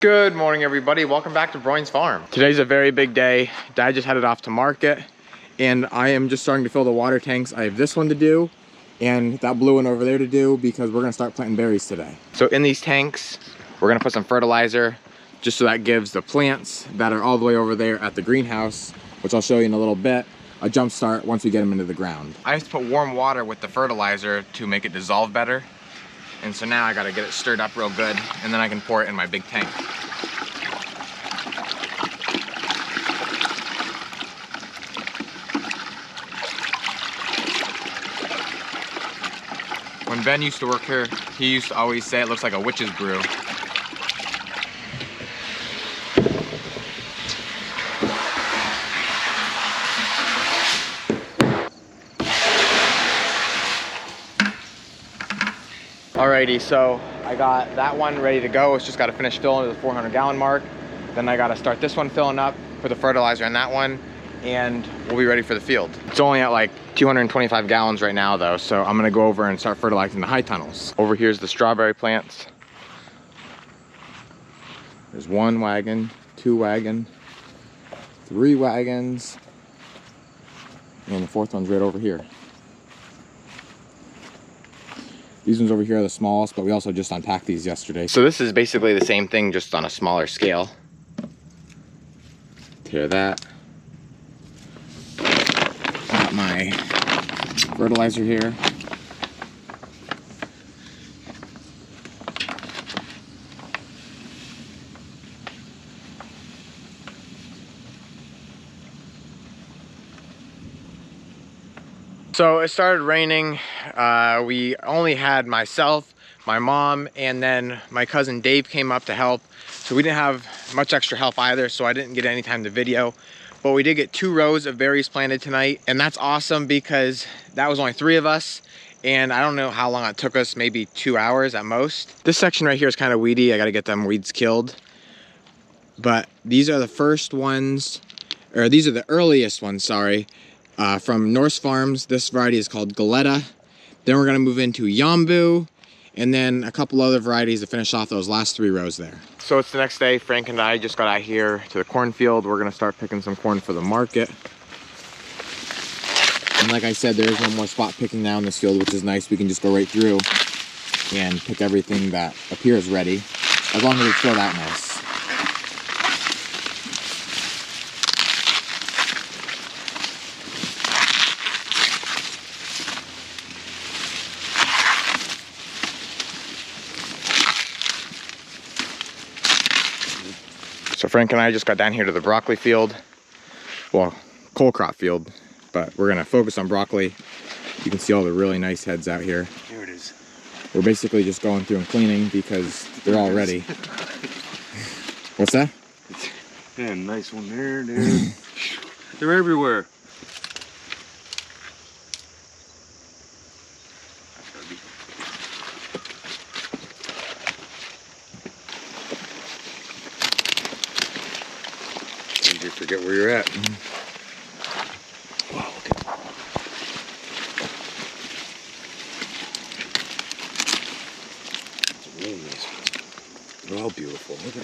Good morning, everybody. Welcome back to Broyans Farm. Today's a very big day. Dad just headed off to market and I am just starting to fill the water tanks. I have this one to do and that blue one over there to do because we're gonna start planting berries today. So in these tanks, we're gonna put some fertilizer just so that gives the plants that are all the way over there at the greenhouse, which I'll show you in a little bit, a jump start once we get them into the ground. I have to put warm water with the fertilizer to make it dissolve better. And so now I gotta get it stirred up real good and then I can pour it in my big tank. When Ben used to work here, he used to always say it looks like a witch's brew. Alrighty, so I got that one ready to go. It's just got to finish filling to the 400-gallon mark. Then I got to start this one filling up, put the fertilizer in that one, and we'll be ready for the field. It's only at like 225 gallons right now though, so I'm gonna go over and start fertilizing the high tunnels. Over here's the strawberry plants. There's one wagon, two wagon, three wagons, and the fourth one's right over here. These ones over here are the smallest, but we also just unpacked these yesterday. So this is basically the same thing, just on a smaller scale. Tear that. Got my fertilizer here. So it started raining. We only had myself, my mom, and then my cousin Dave came up to help. So we didn't have much extra help either, so I didn't get any time to video. But we did get 2 rows of berries planted tonight, and that's awesome because that was only 3 of us. And I don't know how long it took us, maybe 2 hours at most. This section right here is kind of weedy. I gotta get them weeds killed. But these are the first ones, or these are the earliest ones, sorry. From Norse Farms. This variety is called Galetta. Then we're gonna move into Yambu, and then a couple other varieties to finish off those last 3 rows there. So it's the next day. Frank and I just got out here to the cornfield. We're gonna start picking some corn for the market. And like I said, there is no more spot picking now in this field, which is nice. We can just go right through and pick everything that appears ready, as long as it's still that nice. So Frank and I just got down here to the broccoli field, well, cole crop field, but we're gonna focus on broccoli. You can see all the really nice heads out here. Here it is. We're basically just going through and cleaning because they're all ready. What's that? Yeah, nice one there, dude. They're everywhere. You forget where you're at. Wow, look at that. It's a really nice one. They're all beautiful. Look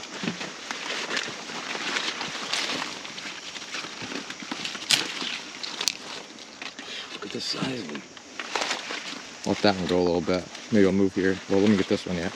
at the size of them. Let that one go a little bit. Maybe I'll move here. Well, let me get this one yet.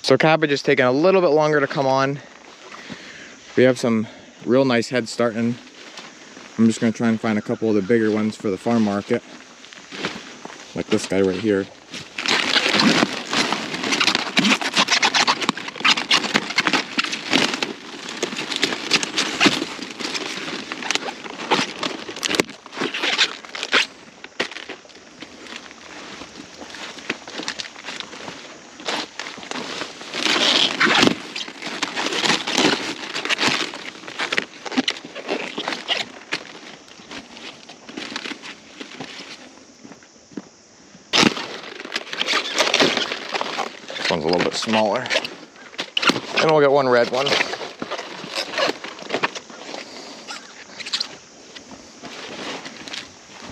So cabbage is taking a little bit longer to come on. We have some real nice heads starting. I'm just gonna try and find a couple of the bigger ones for the farm market. Like this guy right here. This one's a little bit smaller. And we'll get one red one.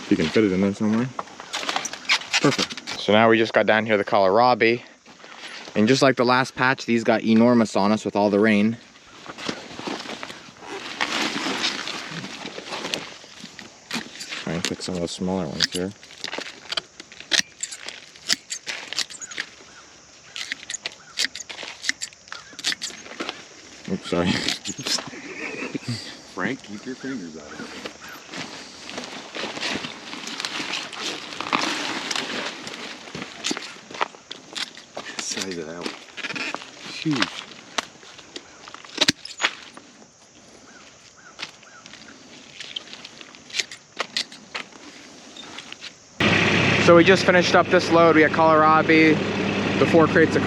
You can fit it in there somewhere. Perfect. So now we just got down here the kohlrabi. And just like the last patch, these got enormous on us with all the rain. Try and pick some of the smaller ones here. Oops, sorry. Frank, keep your fingers out of it. Size of that one. Huge. So we just finished up this load. We got kohlrabi, the 4 crates of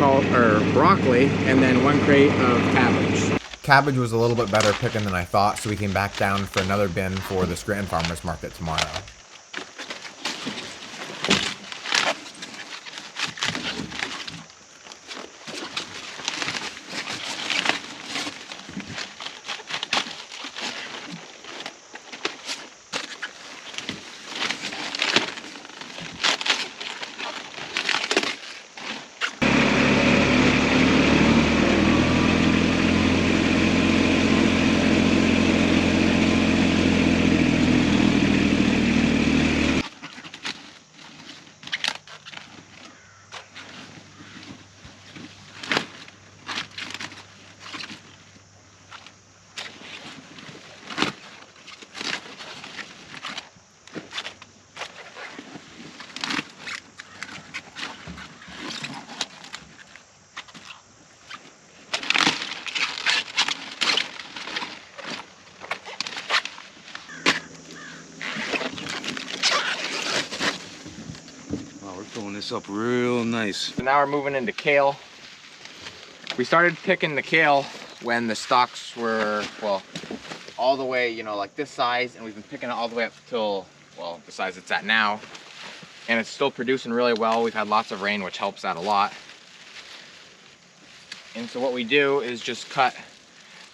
broccoli, and then 1 crate of cabbage. Cabbage was a little bit better picking than I thought, so we came back down for another bin for the Scranton Farmers Market tomorrow. Filling this up real nice. So now we're moving into kale. We started picking the kale when the stalks were, well, all the way, you know, like this size, and we've been picking it all the way up till, well, the size it's at now. And it's still producing really well. We've had lots of rain, which helps that a lot. And so what we do is just cut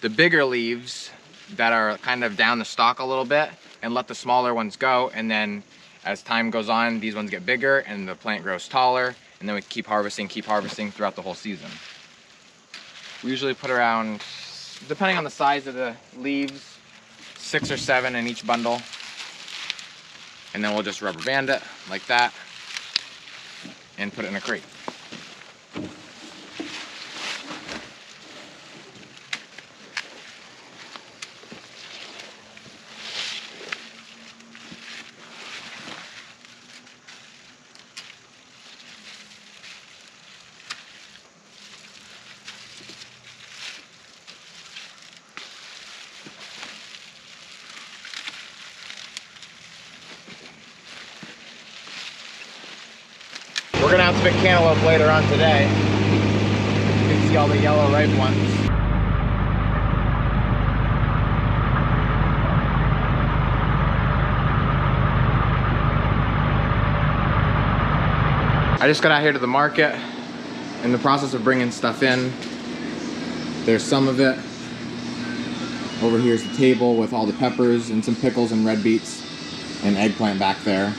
the bigger leaves that are kind of down the stalk a little bit and let the smaller ones go, and then as time goes on, these ones get bigger and the plant grows taller, and then we keep harvesting throughout the whole season. We usually put around, depending on the size of the leaves, 6 or 7 in each bundle. And then we'll just rubber band it like that and put it in a crate. We're gonna have to pick cantaloupe later on today. You can see all the yellow ripe ones. I just got out here to the market in the process of bringing stuff in. There's some of it. Over here's the table with all the peppers and some pickles and red beets and eggplant back there.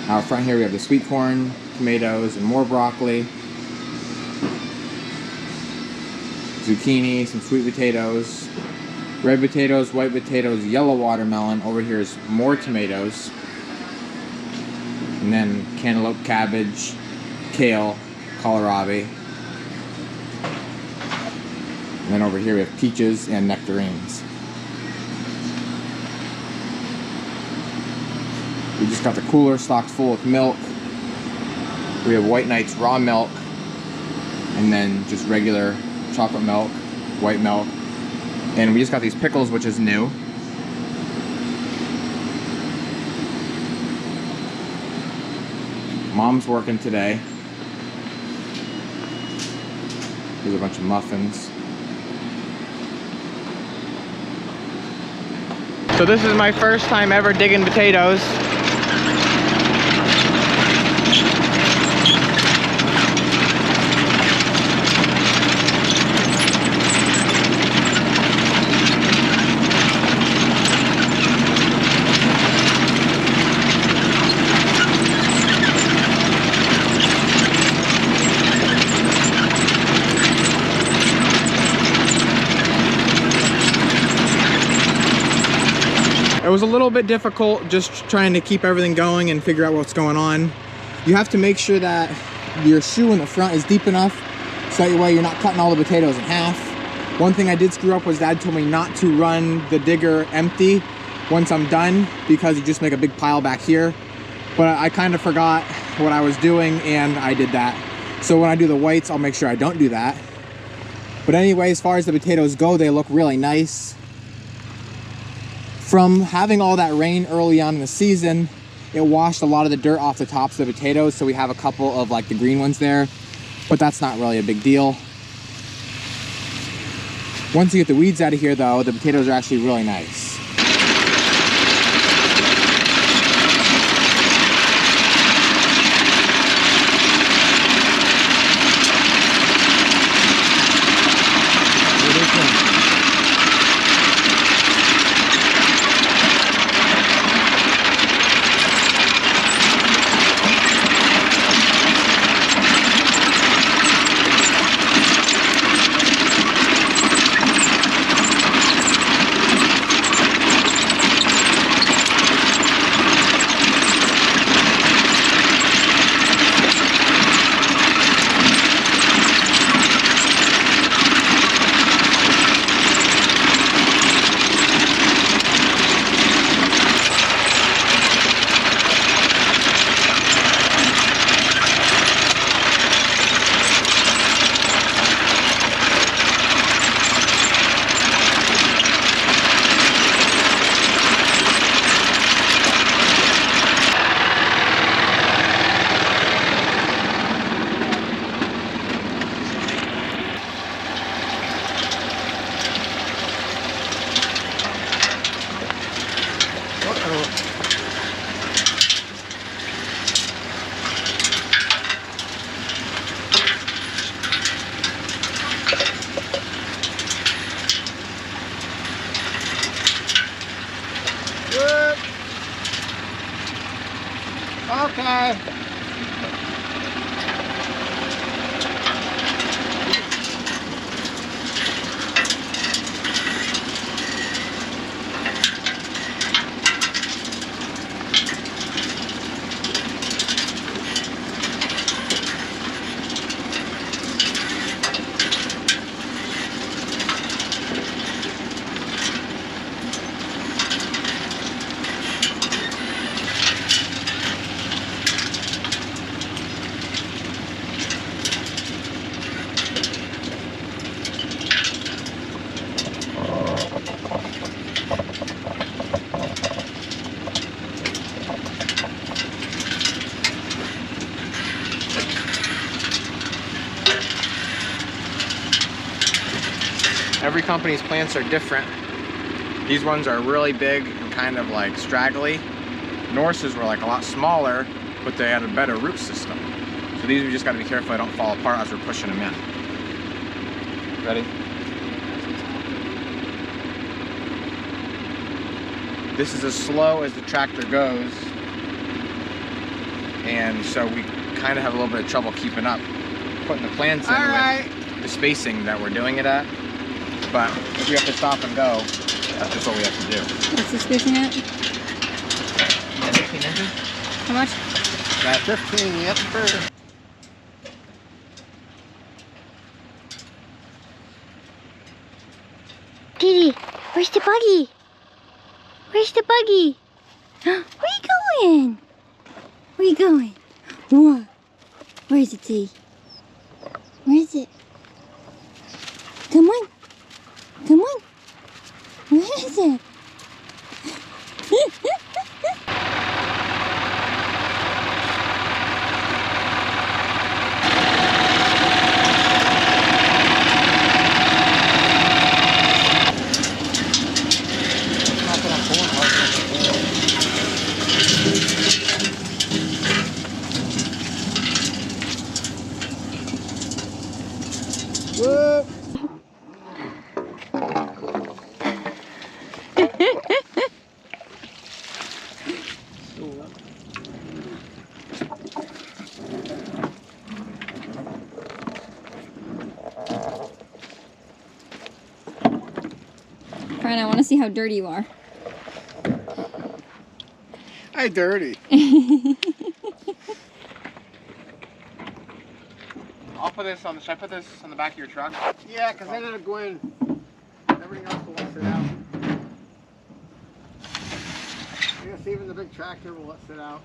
Out front here we have the sweet corn, tomatoes, and more broccoli. Zucchini, some sweet potatoes, red potatoes, white potatoes, yellow watermelon. Over here is more tomatoes. And then cantaloupe, cabbage, kale, kohlrabi. And then over here we have peaches and nectarines. We just got the cooler stocked full with milk. We have White Knight's raw milk, and then just regular chocolate milk, white milk. And we just got these pickles, which is new. Mom's working today. Here's a bunch of muffins. So this is my first time ever digging potatoes. was a little bit difficult just trying to keep everything going and figure out what's going on. You have to make sure that your shoe in the front is deep enough so that way you're not cutting all the potatoes in half. One thing I did screw up was Dad told me not to run the digger empty once I'm done because you just make a big pile back here. But I kind of forgot what I was doing and I did that. So when I do the whites, I'll make sure I don't do that. But anyway, as far as the potatoes go, they look really nice. From having all that rain early on in the season, it washed a lot of the dirt off the tops of the potatoes, so we have a couple of like the green ones there, but that's not really a big deal. Once you get the weeds out of here though, the potatoes are actually really nice. Okay. Every company's plants are different. These ones are really big and kind of like straggly. Norse's were like a lot smaller, but they had a better root system. So these we just gotta be careful they don't fall apart as we're pushing them in. Ready? This is as slow as the tractor goes. And so we kind of have a little bit of trouble keeping up, putting the plants in with the spacing that we're doing it at. But if we have to stop and go, that's just what we have to do. What's the spacing at? 15 inches? How much? At 15, yep. Didi, where's the buggy? Where's the buggy? Where you going? Where you going? What? Where is it, Didi? Where is it? Come on. Come on. Where is it? Whoa. Brian, I want to see how dirty you are. Hi, dirty. I'll put this on the. Should I put this on the back of your truck? Yeah, because then it'll go in. Everything else will let sit out. I guess even the big tractor will let sit out.